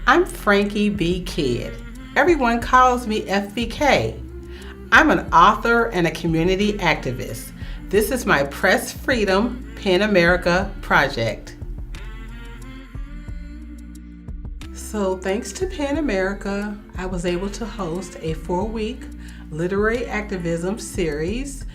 I'm Franki B. Kidd. Everyone calls me FBK. I'm an author and a community activist. This is my Press Freedom PEN America project. So thanks to PEN America, I was able to host a 4-week literary activism series,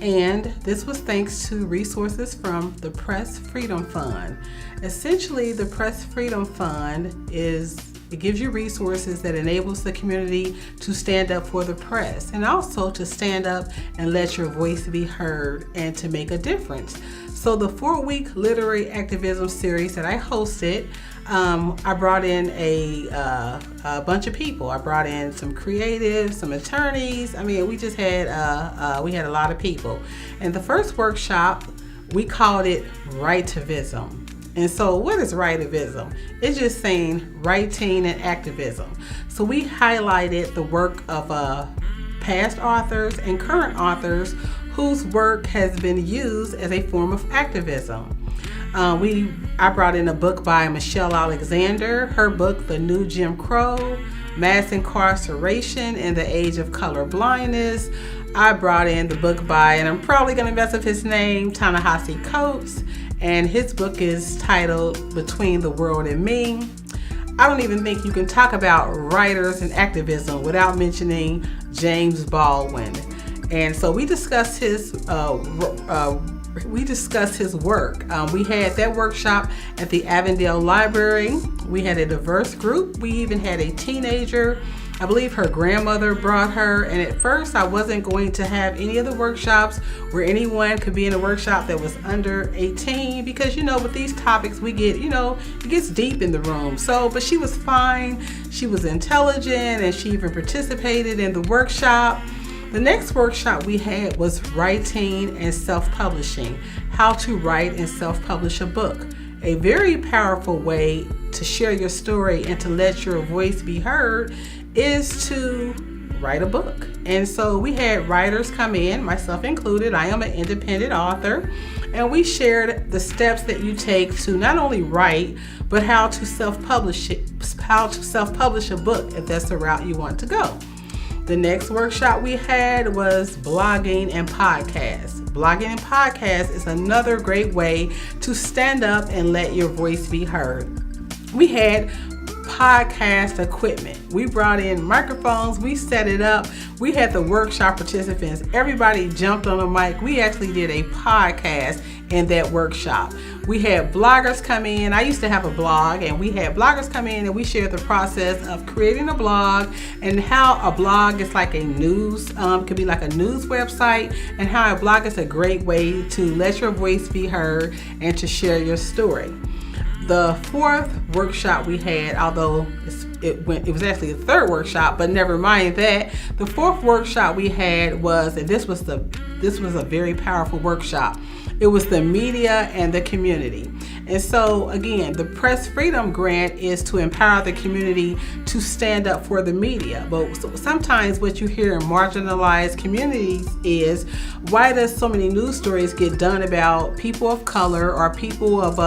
and this was thanks to resources from the Press Freedom Fund. Essentially, the Press Freedom Fund it gives you resources that enables the community to stand up for the press and also to stand up and let your voice be heard and to make a difference. So the 4-week literary activism series that I hosted, I brought in a bunch of people. I brought in some creatives, some attorneys. We just had we had a lot of people. And the first workshop, we called it Activism. And so what is Activism? It's just saying writing and activism. So we highlighted the work of past authors and current authors whose work has been used as a form of activism. I brought in a book by Michelle Alexander, her book, The New Jim Crow, Mass Incarceration in the Age of Color Blindness. I brought in the book by, and I'm probably going to mess up his name, Ta-Nehisi Coates, and his book is titled Between the World and Me. I don't even think you can talk about writers and activism without mentioning James Baldwin. And so we discussed his work. We had that workshop at the Avondale Library. We had a diverse group. We even had a teenager. I believe her grandmother brought her. And at first I wasn't going to have any of the workshops where anyone could be in a workshop that was under 18 because, with these topics we get, it gets deep in the room. But she was fine. She was intelligent and she even participated in the workshop. The next workshop we had was writing and self-publishing, how to write and self-publish a book. A very powerful way to share your story and to let your voice be heard is to write a book. And so we had writers come in, myself included. I am an independent author, and we shared the steps that you take to not only write, but how to self-publish a book if that's the route you want to go. The next workshop we had was blogging and podcasts. Blogging and podcasts is another great way to stand up and let your voice be heard. We had podcast equipment. We brought in microphones, we set it up. We had the workshop participants. Everybody jumped on a mic. We actually did a podcast in that workshop. We had bloggers come in. I used to have a blog, and we had bloggers come in and we shared the process of creating a blog and how a blog is like a news, could be like a news website, and how a blog is a great way to let your voice be heard and to share your story. The fourth workshop we had, although it was actually the third workshop, but never mind that. The fourth workshop we had was, and this was a very powerful workshop. It was the media and the community. And so again, the Press Freedom Grant is to empower the community to stand up for the media. But sometimes what you hear in marginalized communities is, why does so many news stories get done about people of color or people of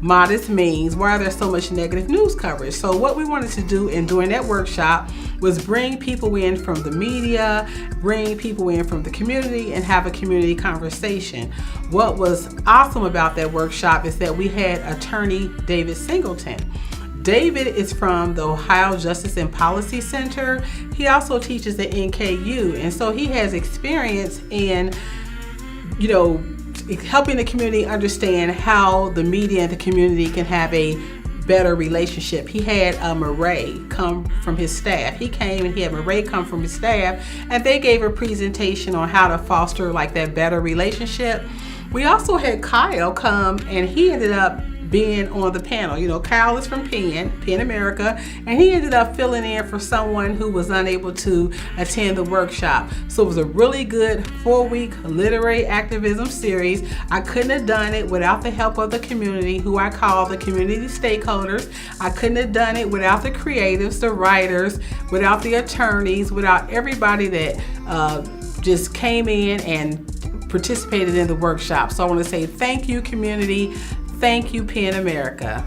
modest means? Why are there so much negative news coverage? So what we wanted to do in doing that workshop was bring people in from the media, bring people in from the community, and have a community conversation. What was awesome about that workshop is that we had attorney David Singleton. David is from the Ohio Justice and Policy Center. He also teaches at NKU, and so he has experience in, helping the community understand how the media and the community can have a better relationship. He had Murray come from his staff. He came and he had Murray come from his staff, and they gave a presentation on how to foster like that better relationship. We also had Kyle come, and he ended up being on the panel. Kyle is from PEN America, and he ended up filling in for someone who was unable to attend the workshop. So it was a really good 4-week literary activism series. I couldn't have done it without the help of the community, who I call the community stakeholders. I couldn't have done it without the creatives, the writers, without the attorneys, without everybody that just came in and participated in the workshop. So I want to say thank you, community. Thank you, PEN America.